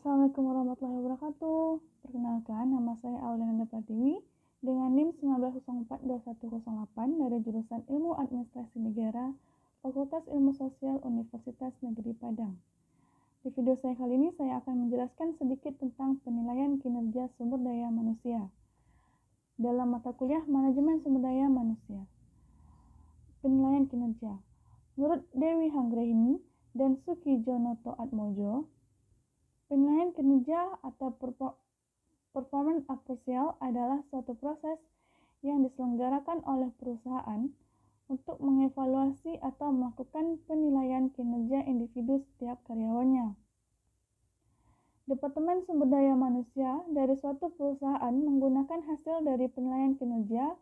Assalamualaikum warahmatullahi wabarakatuh. Perkenalkan, nama saya Auliana Pratiwi dengan NIM 19042108 dari jurusan Ilmu Administrasi Negara, Fakultas Ilmu Sosial Universitas Negeri Padang. Di video saya kali ini saya akan menjelaskan sedikit tentang penilaian kinerja sumber daya manusia dalam mata kuliah Manajemen Sumber Daya Manusia. Penilaian kinerja. Menurut Dewi Hanggraini dan Sukijonoto Atmojo, penilaian kinerja atau performance appraisal adalah suatu proses yang diselenggarakan oleh perusahaan untuk mengevaluasi atau melakukan penilaian kinerja individu setiap karyawannya. Departemen Sumber Daya Manusia dari suatu perusahaan menggunakan hasil dari penilaian kinerja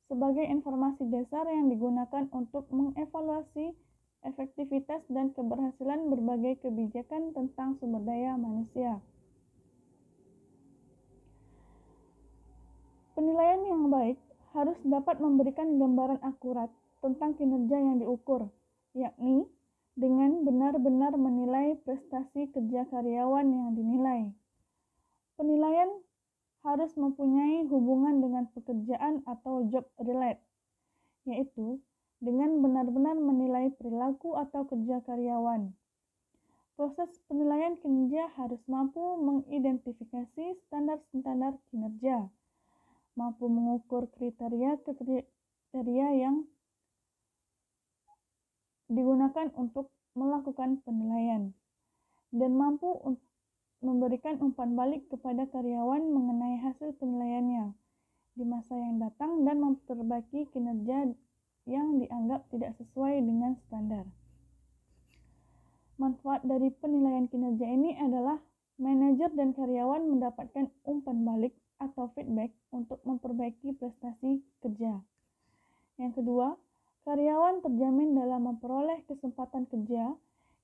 sebagai informasi dasar yang digunakan untuk mengevaluasi efektivitas dan keberhasilan berbagai kebijakan tentang sumber daya manusia. Penilaian yang baik harus dapat memberikan gambaran akurat tentang kinerja yang diukur, yakni dengan benar-benar menilai prestasi kerja karyawan yang dinilai. Penilaian harus mempunyai hubungan dengan pekerjaan atau job relate, yaitu dengan benar-benar menilai perilaku atau kerja karyawan. Proses penilaian kinerja harus mampu mengidentifikasi standar-standar kinerja, mampu mengukur kriteria yang digunakan untuk melakukan penilaian, dan mampu memberikan umpan balik kepada karyawan mengenai hasil penilaiannya di masa yang datang dan memperbaiki kinerja yang dianggap tidak sesuai dengan standar. Manfaat dari penilaian kinerja ini adalah manajer dan karyawan mendapatkan umpan balik atau feedback untuk memperbaiki prestasi kerja. Yang kedua, karyawan terjamin dalam memperoleh kesempatan kerja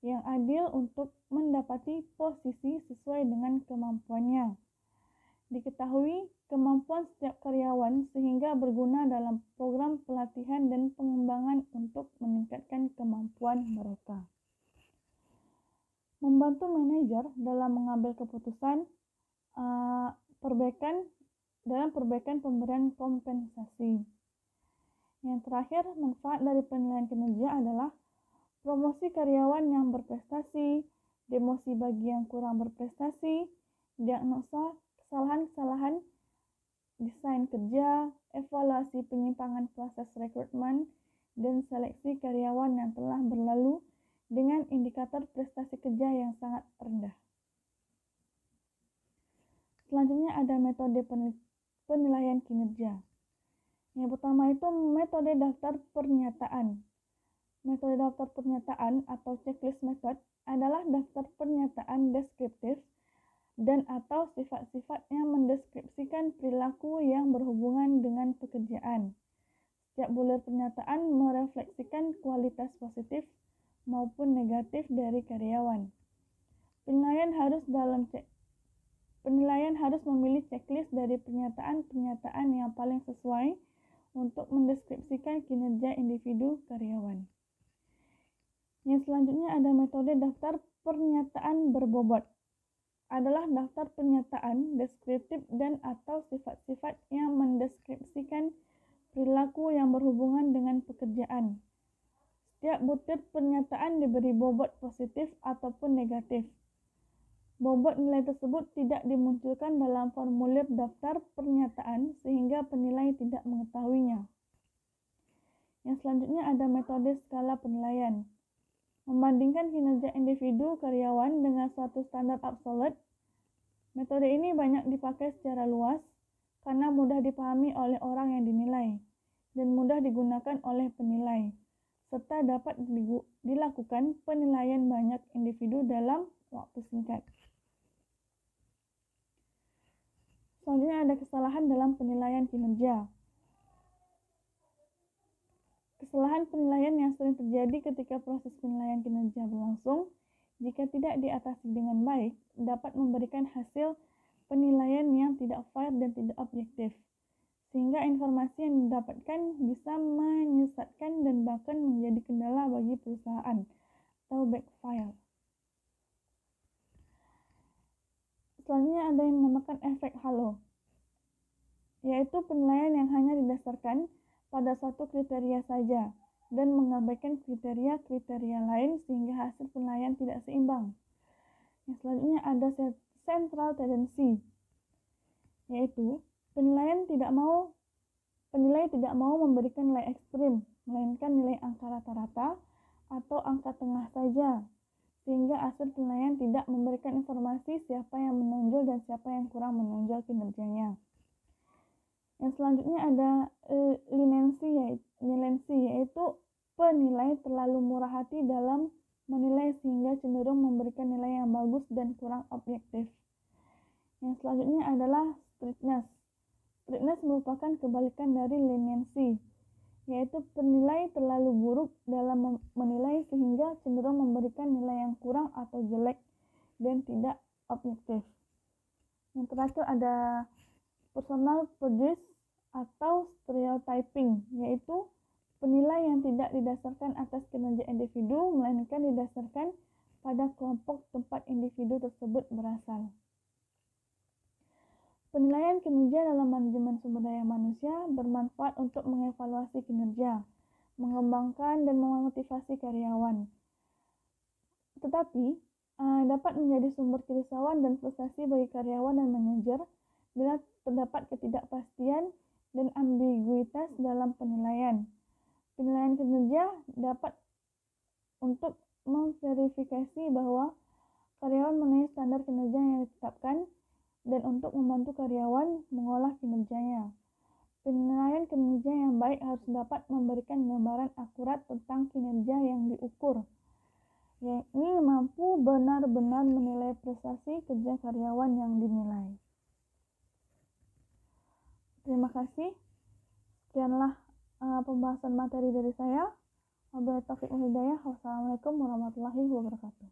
yang adil untuk mendapati posisi sesuai dengan kemampuannya. Diketahui kemampuan setiap karyawan sehingga berguna dalam program pelatihan dan pengembangan untuk meningkatkan kemampuan mereka. Membantu manajer dalam mengambil keputusan perbaikan pemberian kompensasi. Yang terakhir, manfaat dari penilaian kinerja adalah promosi karyawan yang berprestasi, demosi bagi yang kurang berprestasi, diagnosa kesalahan-kesalahan desain kerja, evaluasi penyimpangan proses rekrutmen, dan seleksi karyawan yang telah berlalu dengan indikator prestasi kerja yang sangat rendah. Selanjutnya ada metode penilaian kinerja. Yang pertama itu metode daftar pernyataan. Metode daftar pernyataan atau checklist method adalah daftar pernyataan deskriptif dan atau sifat-sifat yang mendeskripsikan perilaku yang berhubungan dengan pekerjaan. Setiap bulir pernyataan merefleksikan kualitas positif maupun negatif dari karyawan. Penilaian harus memilih checklist dari pernyataan-pernyataan yang paling sesuai untuk mendeskripsikan kinerja individu karyawan. Yang selanjutnya ada metode daftar pernyataan berbobot. Adalah daftar pernyataan deskriptif dan atau sifat-sifat yang mendeskripsikan perilaku yang berhubungan dengan pekerjaan. Setiap butir pernyataan diberi bobot positif ataupun negatif. Bobot nilai tersebut tidak dimunculkan dalam formulir daftar pernyataan sehingga penilai tidak mengetahuinya. Yang selanjutnya ada metode skala penilaian. Membandingkan kinerja individu karyawan dengan suatu standar absolut. Metode ini banyak dipakai secara luas karena mudah dipahami oleh orang yang dinilai dan mudah digunakan oleh penilai, serta dapat dilakukan penilaian banyak individu dalam waktu singkat. Selanjutnya ada kesalahan dalam penilaian kinerja. Kesalahan penilaian yang sering terjadi ketika proses penilaian kinerja berlangsung, jika tidak diatasi dengan baik, dapat memberikan hasil penilaian yang tidak fair dan tidak objektif, sehingga informasi yang didapatkan bisa menyesatkan dan bahkan menjadi kendala bagi perusahaan atau backfire. Selanjutnya ada yang dinamakan efek halo, yaitu penilaian yang hanya didasarkan pada satu kriteria saja dan mengabaikan kriteria-kriteria lain sehingga hasil penilaian tidak seimbang. Yang selanjutnya ada central tendency, yaitu penilai tidak mau memberikan nilai ekstrim, melainkan nilai angka rata-rata atau angka tengah saja, sehingga hasil penilaian tidak memberikan informasi siapa yang menonjol dan siapa yang kurang menonjol kinerjanya. Yang selanjutnya ada leniency, yaitu penilai terlalu murah hati dalam menilai sehingga cenderung memberikan nilai yang bagus dan kurang objektif. Yang selanjutnya adalah strictness. Strictness merupakan kebalikan dari leniency, yaitu penilai terlalu buruk dalam menilai sehingga cenderung memberikan nilai yang kurang atau jelek dan tidak objektif. Yang terakhir ada personal prejudice atau stereotyping, yaitu penilai yang tidak didasarkan atas kinerja individu, melainkan didasarkan pada kelompok tempat individu tersebut berasal. Penilaian kinerja dalam manajemen sumber daya manusia bermanfaat untuk mengevaluasi kinerja, mengembangkan dan memotivasi karyawan. Tetapi, dapat menjadi sumber kerisauan dan frustasi bagi karyawan dan manajer bila terdapat ketidakpastian dan ambiguitas dalam penilaian. Penilaian kinerja dapat untuk memverifikasi bahwa karyawan memenuhi standar kinerja yang ditetapkan dan untuk membantu karyawan mengolah kinerjanya. Penilaian kinerja yang baik harus dapat memberikan gambaran akurat tentang kinerja yang diukur, yakni mampu benar-benar menilai prestasi kerja karyawan yang dinilai. Terima kasih. Sekianlah pembahasan materi dari saya. Wabillahi taufiq wal hidayah. Wassalamualaikum warahmatullahi wabarakatuh.